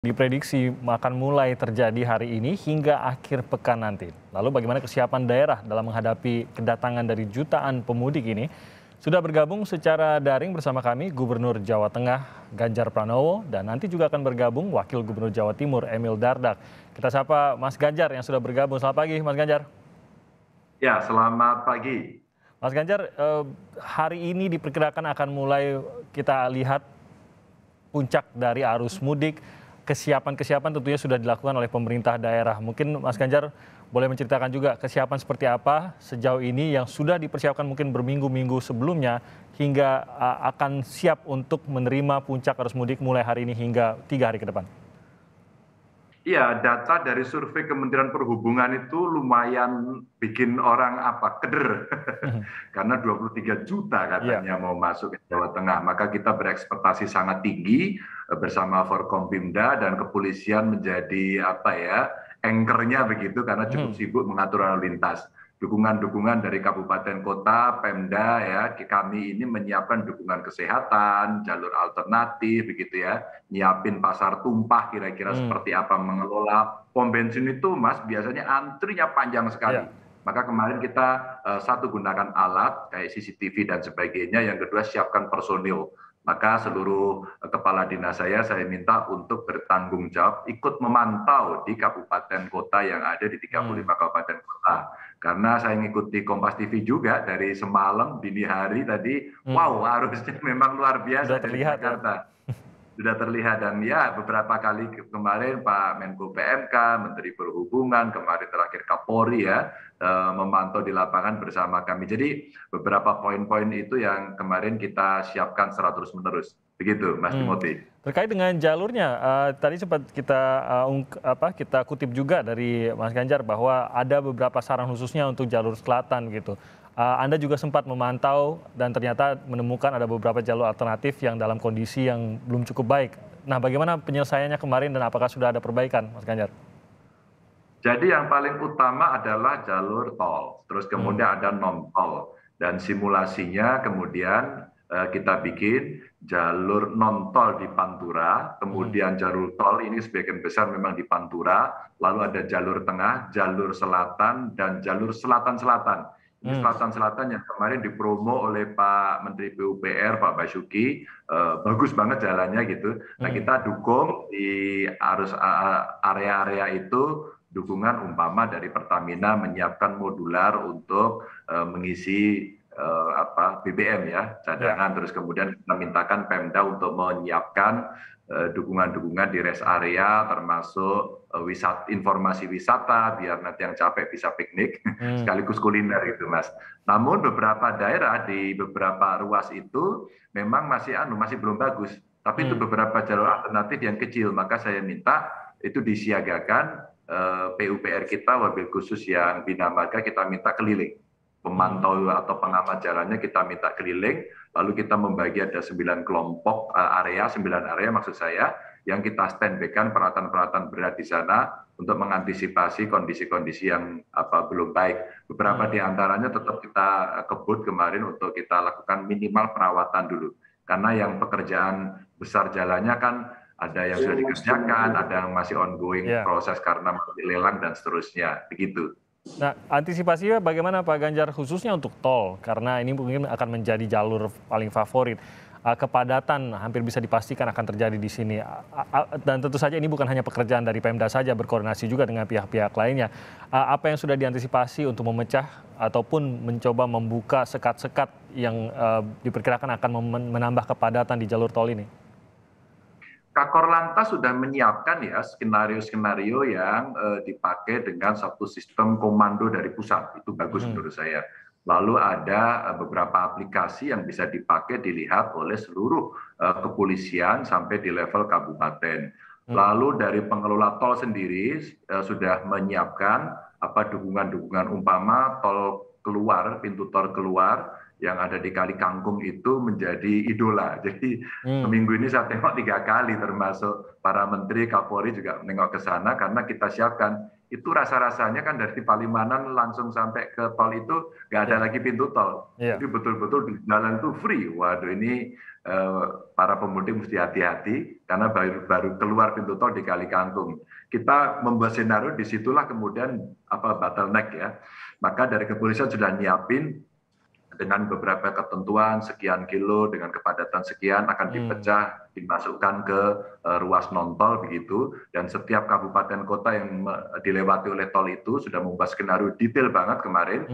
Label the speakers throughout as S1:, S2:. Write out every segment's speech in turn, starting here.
S1: Diprediksi akan mulai terjadi hari ini hingga akhir pekan nanti. Lalu bagaimana kesiapan daerah dalam menghadapi kedatangan dari jutaan pemudik ini? Sudah bergabung secara daring bersama kami Gubernur Jawa Tengah Ganjar Pranowo dan nanti juga akan bergabung Wakil Gubernur Jawa Timur Emil Dardak. Kita sapa Mas Ganjar yang sudah bergabung. Selamat pagi Mas Ganjar.
S2: Ya, selamat pagi.
S1: Mas Ganjar, hari ini diperkirakan akan mulai kita lihat puncak dari arus mudik. Kesiapan tentunya sudah dilakukan oleh pemerintah daerah. Mungkin Mas Ganjar boleh menceritakan juga kesiapan seperti apa sejauh ini yang sudah dipersiapkan mungkin berminggu-minggu sebelumnya hingga akan siap untuk menerima puncak arus mudik mulai hari ini hingga 3 hari ke depan.
S2: Iya, data dari survei Kementerian Perhubungan itu lumayan bikin orang keder. Karena 23 juta katanya mau masuk ke Jawa Tengah. Maka kita berekspektasi sangat tinggi bersama Forkompimda dan kepolisian menjadi anchor-nya begitu karena cukup sibuk mengatur lalu lintas. Dukungan-dukungan dari kabupaten kota, Pemda ya, kami ini menyiapkan dukungan kesehatan, jalur alternatif begitu ya, nyiapin pasar tumpah kira-kira seperti apa mengelola pom bensin itu Mas biasanya antrinya panjang sekali. Maka kemarin kita satu gunakan alat kayak CCTV dan sebagainya, yang kedua siapkan personil. Maka seluruh kepala dinas saya minta untuk bertanggung jawab ikut memantau di kabupaten kota yang ada di 35 kabupaten kota. Karena saya ngikuti Kompas TV juga dari semalam dini hari tadi, wow arusnya memang luar biasa dari Jakarta. Sudah terlihat dan ya beberapa kali kemarin Pak Menko PMK, Menteri Perhubungan, kemarin terakhir Kapolri ya memantau di lapangan bersama kami. Jadi beberapa poin-poin itu yang kemarin kita siapkan secara terus-menerus. Begitu Mas Timothy.
S1: Terkait dengan jalurnya, tadi sempat kita kutip juga dari Mas Ganjar bahwa ada beberapa saran khususnya untuk jalur selatan gitu. Anda juga sempat memantau dan ternyata menemukan ada beberapa jalur alternatif yang dalam kondisi yang belum cukup baik. Nah, bagaimana penyelesaiannya kemarin dan apakah sudah ada perbaikan, Mas Ganjar?
S2: Jadi yang paling utama adalah jalur tol, terus kemudian ada non-tol. Dan simulasinya kemudian kita bikin jalur non-tol di Pantura, kemudian jalur tol ini sebagian besar memang di Pantura, lalu ada jalur tengah, jalur selatan, dan jalur selatan-selatan. Ini selatan-selatan yang kemarin dipromo oleh Pak Menteri PUPR, Pak Basuki, bagus banget jalannya gitu. Nah kita dukung di area-area itu, dukungan umpama dari Pertamina menyiapkan modular untuk mengisi BBM ya, cadangan, terus kemudian kita mintakan Pemda untuk menyiapkan dukungan-dukungan di rest area termasuk informasi wisata biar nanti yang capek bisa piknik sekaligus kuliner gitu Mas. Namun beberapa daerah di beberapa ruas itu memang masih belum bagus, tapi itu beberapa jalur alternatif yang kecil, maka saya minta itu disiagakan PUPR kita, wabil khusus yang Bina Marga kita minta keliling. Pemantau atau pengamat jalannya kita minta keliling, lalu kita membagi ada 9 kelompok area, 9 area maksud saya, yang kita standby-kan peralatan-peralatan berat di sana untuk mengantisipasi kondisi-kondisi yang belum baik. Beberapa di antaranya tetap kita kebut kemarin untuk kita lakukan minimal perawatan dulu. Karena yang pekerjaan besar jalannya kan ada yang sudah dikerjakan, ada yang masih ongoing proses karena masih lelang dan seterusnya, begitu.
S1: Nah, antisipasinya bagaimana Pak Ganjar khususnya untuk tol? Karena ini mungkin akan menjadi jalur paling favorit. Kepadatan hampir bisa dipastikan akan terjadi di sini. Dan tentu saja ini bukan hanya pekerjaan dari Pemda saja, berkoordinasi juga dengan pihak-pihak lainnya. Apa yang sudah diantisipasi untuk memecah ataupun mencoba membuka sekat-sekat yang diperkirakan akan menambah kepadatan di jalur tol ini?
S2: Kakor Lantas sudah menyiapkan ya skenario-skenario yang dipakai dengan satu sistem komando dari pusat. Itu bagus menurut saya. Lalu ada beberapa aplikasi yang bisa dipakai dilihat oleh seluruh kepolisian sampai di level kabupaten. Lalu dari pengelola tol sendiri sudah menyiapkan dukungan-dukungan umpama tol keluar, pintu tol keluar yang ada di Kali Kangkung itu menjadi idola. Jadi
S1: Hmm.
S2: minggu ini saya tengok 3 kali, termasuk para menteri, Kapolri juga menengok ke sana karena kita siapkan. Itu rasa-rasanya kan dari Palimanan langsung sampai ke tol itu nggak ada
S1: Ya,
S2: lagi pintu tol.
S1: ya.
S2: Jadi betul-betul di jalan itu free. Waduh, ini para pemudik mesti hati-hati karena baru keluar pintu tol di Kali Kangkung. Kita membuat senario, disitulah kemudian bottleneck ya. Maka dari kepolisian sudah nyiapin dengan beberapa ketentuan sekian kilo dengan kepadatan sekian akan dipecah dimasukkan ke ruas non tol begitu, dan setiap kabupaten kota yang dilewati oleh tol itu sudah membuat skenario detail banget kemarin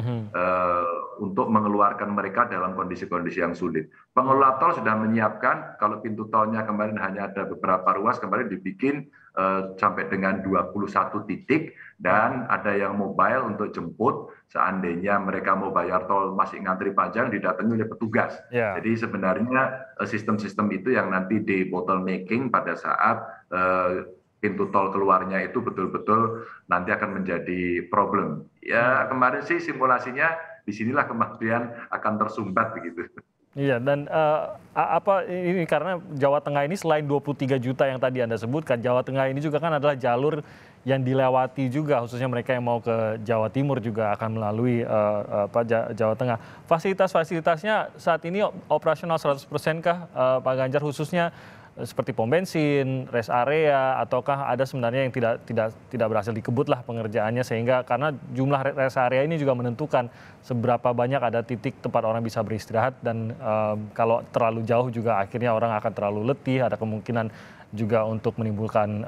S2: untuk mengeluarkan mereka dalam kondisi-kondisi yang sulit. Pengelola tol sudah menyiapkan kalau pintu tolnya kemarin hanya ada beberapa ruas, kemarin dibikin sampai dengan 21 titik, dan ada yang mobile untuk jemput seandainya mereka mau bayar tol masih ngantri panjang didatangi oleh petugas.
S1: Ya.
S2: Jadi sebenarnya sistem-sistem itu yang nanti di bottlenecking pada saat pintu tol keluarnya itu betul-betul nanti akan menjadi problem. Ya kemarin sih simulasinya disinilah kemudian akan tersumbat begitu.
S1: Iya, dan apa ini karena Jawa Tengah ini selain 23 juta yang tadi Anda sebutkan, Jawa Tengah ini juga kan adalah jalur yang dilewati juga, khususnya mereka yang mau ke Jawa Timur juga akan melalui Jawa Tengah. Fasilitas-fasilitasnya saat ini operasional 100% kah, Pak Ganjar, khususnya seperti pom bensin, rest area, ataukah ada sebenarnya yang tidak berhasil dikebut lah pengerjaannya, sehingga karena jumlah rest area ini juga menentukan seberapa banyak ada titik tempat orang bisa beristirahat, dan kalau terlalu jauh juga akhirnya orang akan terlalu letih, ada kemungkinan juga untuk menimbulkan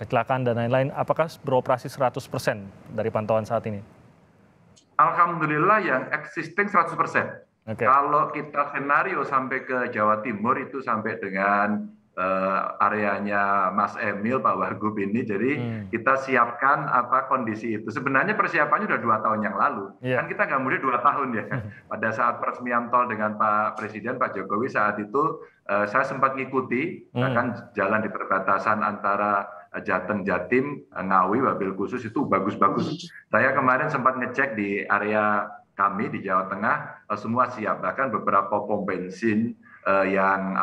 S1: kecelakaan dan lain-lain. Apakah beroperasi 100% dari pantauan saat ini?
S2: Alhamdulillah yang existing 100%.
S1: Okay.
S2: Kalau kita senario sampai ke Jawa Timur itu sampai dengan areanya Mas Emil, Pak Wagub ini, jadi kita siapkan kondisi itu. Sebenarnya persiapannya sudah 2 tahun yang lalu. Kan kita nggak mudah 2 tahun ya. Pada saat peresmian tol dengan Pak Presiden, Pak Jokowi saat itu, saya sempat ngikuti, bahkan jalan di perbatasan antara Jateng, Jatim, Ngawi, Wabil Khusus itu bagus-bagus. Saya kemarin sempat ngecek di area kami di Jawa Tengah, semua siap, bahkan beberapa pom bensin yang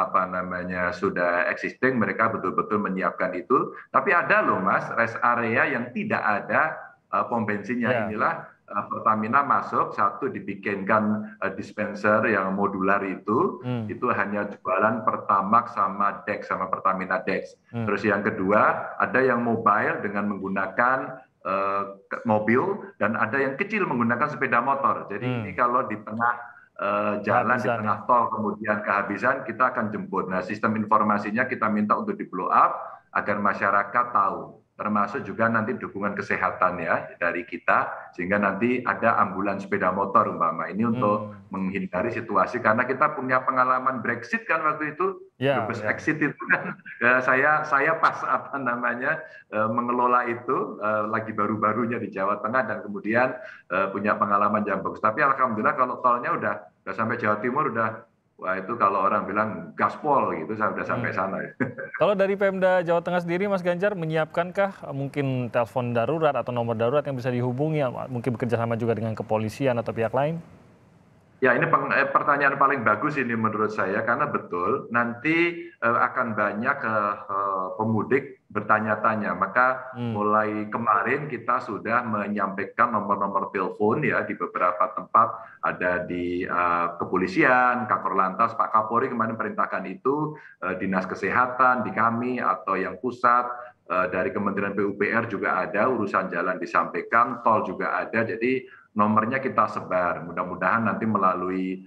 S2: sudah existing, mereka betul-betul menyiapkan itu. Tapi ada loh Mas, rest area yang tidak ada pom bensinnya. Inilah Pertamina masuk, satu dibikinkan dispenser yang modular itu hanya jualan Pertamax sama Dex, sama Pertamina Dex. Terus yang kedua, ada yang mobile dengan menggunakan mobil, dan ada yang kecil menggunakan sepeda motor. Jadi ini kalau di tengah jalan, di tengah tol kemudian kehabisan, kita akan jemput. Nah, sistem informasinya kita minta untuk di blow up agar masyarakat tahu, termasuk juga nanti dukungan kesehatan ya dari kita, sehingga nanti ada ambulans sepeda motor umpama. Ini untuk menghindari situasi, karena kita punya pengalaman Brexit kan waktu itu, bebas exit itu kan, saya pas mengelola itu lagi baru-barunya di Jawa Tengah, dan kemudian punya pengalaman yang bagus. Tapi alhamdulillah kalau tolnya udah sampai Jawa Timur, wah itu kalau orang bilang gaspol gitu, saya udah sampai sana.
S1: Kalau dari Pemda Jawa Tengah sendiri, Mas Ganjar, menyiapkankah mungkin telepon darurat atau nomor darurat yang bisa dihubungi, mungkin bekerja sama juga dengan kepolisian atau pihak lain?
S2: Ya, ini pertanyaan paling bagus ini menurut saya, karena betul nanti akan banyak pemudik bertanya-tanya. Maka mulai kemarin kita sudah menyampaikan nomor-nomor telepon ya di beberapa tempat, ada di kepolisian, Kakor Lantas, Pak Kapolri kemarin perintahkan itu, Dinas Kesehatan di kami atau yang pusat, dari Kementerian PUPR juga ada, urusan jalan disampaikan, tol juga ada. Jadi nomornya kita sebar, mudah-mudahan nanti melalui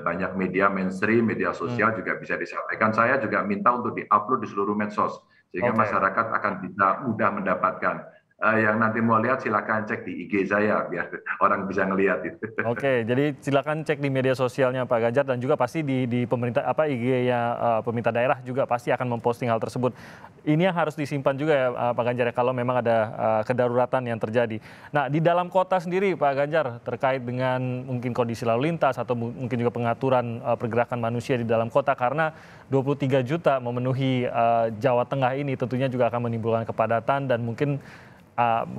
S2: banyak media mainstream, media sosial juga bisa disampaikan. Saya juga minta untuk di-upload di seluruh medsos, sehingga masyarakat akan bisa mudah mendapatkan. Yang nanti mau lihat silakan cek di IG saya, biar orang bisa ngelihat itu.
S1: Oke, jadi silakan cek di media sosialnya Pak Ganjar, dan juga pasti di pemerintah IG-nya pemerintah daerah juga pasti akan memposting hal tersebut. Ini yang harus disimpan juga ya Pak Ganjar ya, kalau memang ada kedaruratan yang terjadi. Nah, di dalam kota sendiri Pak Ganjar, terkait dengan mungkin kondisi lalu lintas atau mungkin juga pengaturan pergerakan manusia di dalam kota, karena 23 juta memenuhi Jawa Tengah ini tentunya juga akan menimbulkan kepadatan, dan mungkin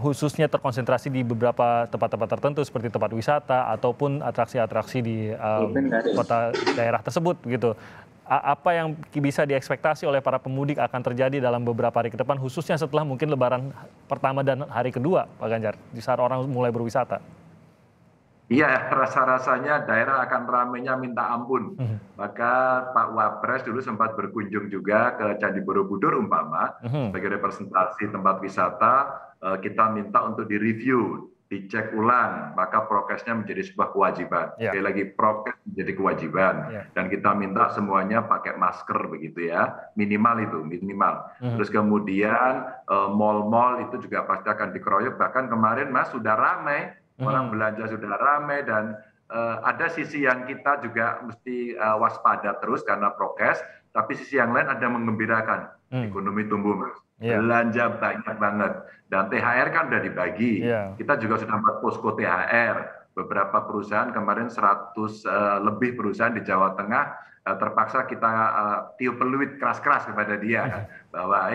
S1: khususnya terkonsentrasi di beberapa tempat-tempat tertentu seperti tempat wisata ataupun atraksi-atraksi di kota daerah tersebut gitu. Apa yang bisa diekspektasi oleh para pemudik akan terjadi dalam beberapa hari ke depan, khususnya setelah mungkin Lebaran pertama dan hari kedua, Pak Ganjar, di saat orang mulai berwisata?
S2: Iya, rasa-rasanya daerah akan ramainya minta ampun. Maka Pak Wapres dulu sempat berkunjung juga ke Candi Borobudur umpama, sebagai representasi tempat wisata, kita minta untuk direview, dicek ulang, maka prokesnya menjadi sebuah kewajiban. Sekali lagi, prokes menjadi kewajiban. Dan kita minta semuanya pakai masker begitu ya, minimal itu, minimal. Terus kemudian mal-mal itu juga pasti akan dikeroyok, bahkan kemarin Mas sudah ramai, orang belanja sudah ramai dan ada sisi yang kita juga mesti waspada terus karena prokes, tapi sisi yang lain ada menggembirakan. Ekonomi tumbuh, Mas. Belanja banyak banget dan THR kan udah dibagi. Kita juga sudah buat posko THR. Beberapa perusahaan kemarin 100 lebih perusahaan di Jawa Tengah terpaksa kita tiup peluit keras-keras kepada dia bahwa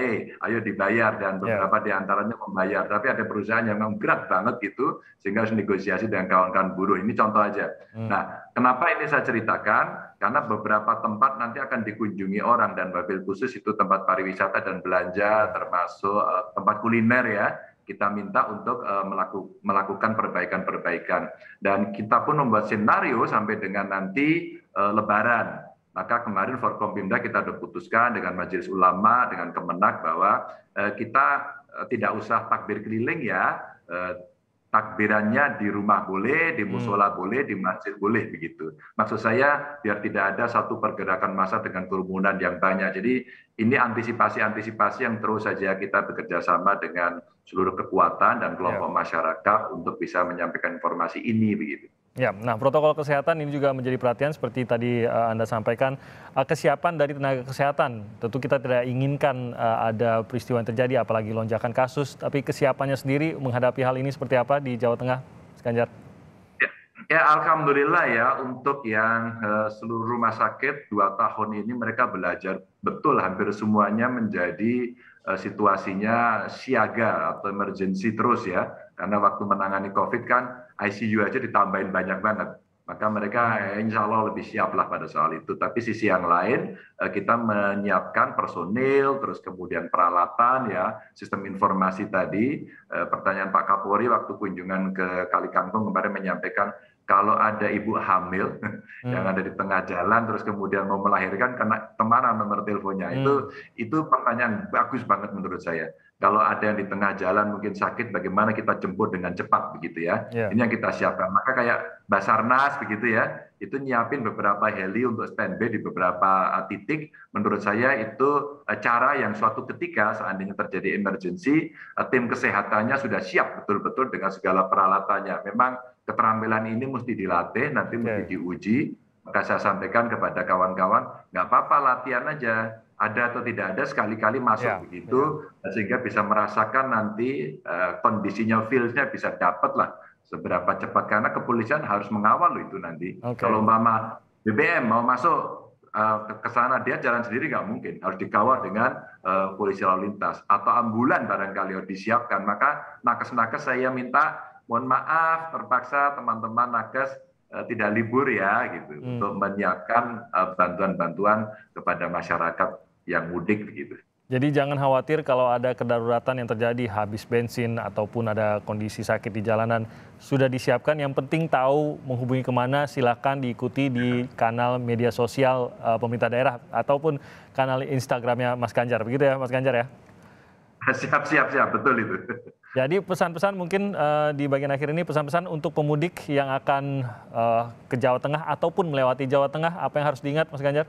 S2: ayo dibayar, dan beberapa di antaranya membayar. Tapi ada perusahaan yang memang berat banget gitu sehingga harus negosiasi dengan kawan-kawan buruh. Ini contoh aja. Nah, kenapa ini saya ceritakan? Karena beberapa tempat nanti akan dikunjungi orang, dan wabil khusus itu tempat pariwisata dan belanja termasuk tempat kuliner ya. Kita minta untuk melakukan perbaikan-perbaikan, dan kita pun membuat senario sampai dengan nanti Lebaran. Maka kemarin Forkompimda kita sudah putuskan dengan Majelis Ulama, dengan Kemenak bahwa kita tidak usah takbir keliling ya, takbirannya di rumah boleh, di musola boleh, di masjid boleh begitu. Maksud saya biar tidak ada satu pergerakan massa dengan kerumunan yang banyak. Jadi ini antisipasi-antisipasi yang terus saja kita bekerja sama dengan seluruh kekuatan dan kelompok masyarakat untuk bisa menyampaikan informasi ini begitu.
S1: Ya, nah protokol kesehatan ini juga menjadi perhatian seperti tadi Anda sampaikan, kesiapan dari tenaga kesehatan. Tentu kita tidak inginkan ada peristiwa yang terjadi, apalagi lonjakan kasus, tapi kesiapannya sendiri menghadapi hal ini seperti apa di Jawa Tengah, Mas Ganjar?
S2: Ya, alhamdulillah ya, untuk yang seluruh rumah sakit 2 tahun ini mereka belajar betul, hampir semuanya menjadi situasinya siaga atau emergency terus ya, karena waktu menangani COVID kan ICU aja ditambahin banyak banget. Maka mereka insya Allah lebih siap lah pada soal itu. Tapi sisi yang lain, kita menyiapkan personil, terus kemudian peralatan ya, sistem informasi tadi. Pertanyaan Pak Kapolri waktu kunjungan ke Kali Kangkung kemarin menyampaikan, kalau ada ibu hamil yang ada di tengah jalan terus kemudian mau melahirkan, kemana nomor teleponnya? Itu pertanyaan bagus banget menurut saya. Kalau ada yang di tengah jalan mungkin sakit, bagaimana kita jemput dengan cepat begitu ya? Ini yang kita siapkan. Maka kayak Basarnas begitu ya, itu nyiapin beberapa heli untuk standby di beberapa titik. Menurut saya itu cara yang suatu ketika seandainya terjadi emergency, tim kesehatannya sudah siap betul-betul dengan segala peralatannya. Memang keterampilan ini mesti dilatih, nanti mesti diuji. Maka saya sampaikan kepada kawan-kawan, nggak apa-apa latihan aja, ada atau tidak ada sekali-kali masuk begitu, sehingga bisa merasakan nanti kondisinya, feel-nya bisa dapat lah seberapa cepat, karena kepolisian harus mengawal itu nanti. Kalau umpama BBM mau masuk ke sana, dia jalan sendiri nggak mungkin, harus dikawal dengan polisi lalu lintas, atau ambulan barangkali harus disiapkan. Maka nakes-nakes saya minta, mohon maaf terpaksa teman-teman nakes tidak libur ya gitu, untuk menyiapkan bantuan-bantuan kepada masyarakat yang mudik begitu.
S1: Jadi jangan khawatir kalau ada kedaruratan yang terjadi, habis bensin ataupun ada kondisi sakit di jalanan, sudah disiapkan. Yang penting tahu menghubungi kemana, silakan diikuti di kanal media sosial pemerintah daerah ataupun kanal Instagramnya Mas Ganjar, begitu ya Mas Ganjar ya?
S2: Siap, betul itu.
S1: Jadi pesan-pesan mungkin di bagian akhir ini, pesan-pesan untuk pemudik yang akan ke Jawa Tengah ataupun melewati Jawa Tengah, apa yang harus diingat Mas Ganjar?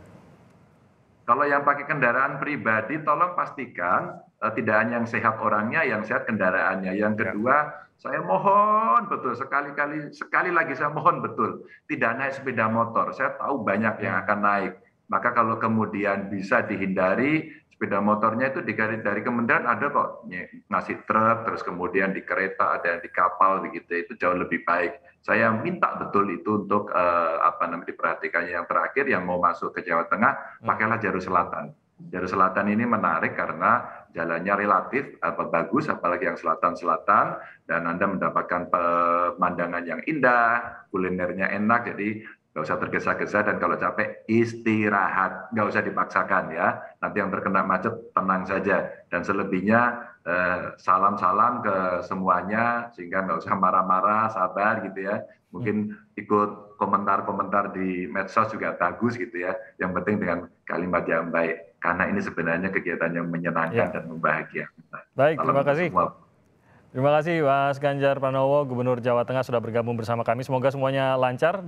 S2: Kalau yang pakai kendaraan pribadi, tolong pastikan tidak hanya yang sehat orangnya, yang sehat kendaraannya. Yang kedua, saya mohon betul, sekali lagi saya mohon betul, tidak naik sepeda motor. Saya tahu banyak yang akan naik. Maka kalau kemudian bisa dihindari, sepeda motornya itu dari kementerian ada kok ngasih truk, terus kemudian di kereta, ada yang di kapal begitu, itu jauh lebih baik. Saya minta betul itu untuk diperhatikan. Yang terakhir, yang mau masuk ke Jawa Tengah, pakailah jalur selatan. Jalur selatan ini menarik karena jalannya relatif bagus, apalagi yang selatan-selatan, dan Anda mendapatkan pemandangan yang indah, kulinernya enak, jadi nggak usah tergesa-gesa, dan kalau capek istirahat, nggak usah dipaksakan ya. Nanti yang terkena macet tenang saja, dan selebihnya salam-salam ke semuanya, sehingga nggak usah marah-marah, sabar gitu ya. Mungkin ikut komentar-komentar di medsos juga bagus gitu ya. Yang penting dengan kalimat yang baik, karena ini sebenarnya kegiatan yang menyenangkan dan membahagiakan.
S1: Baik,
S2: Salam
S1: terima
S2: untuk
S1: kasih.
S2: semua.
S1: Terima kasih Mas Ganjar Pranowo, Gubernur Jawa Tengah sudah bergabung bersama kami. Semoga semuanya lancar.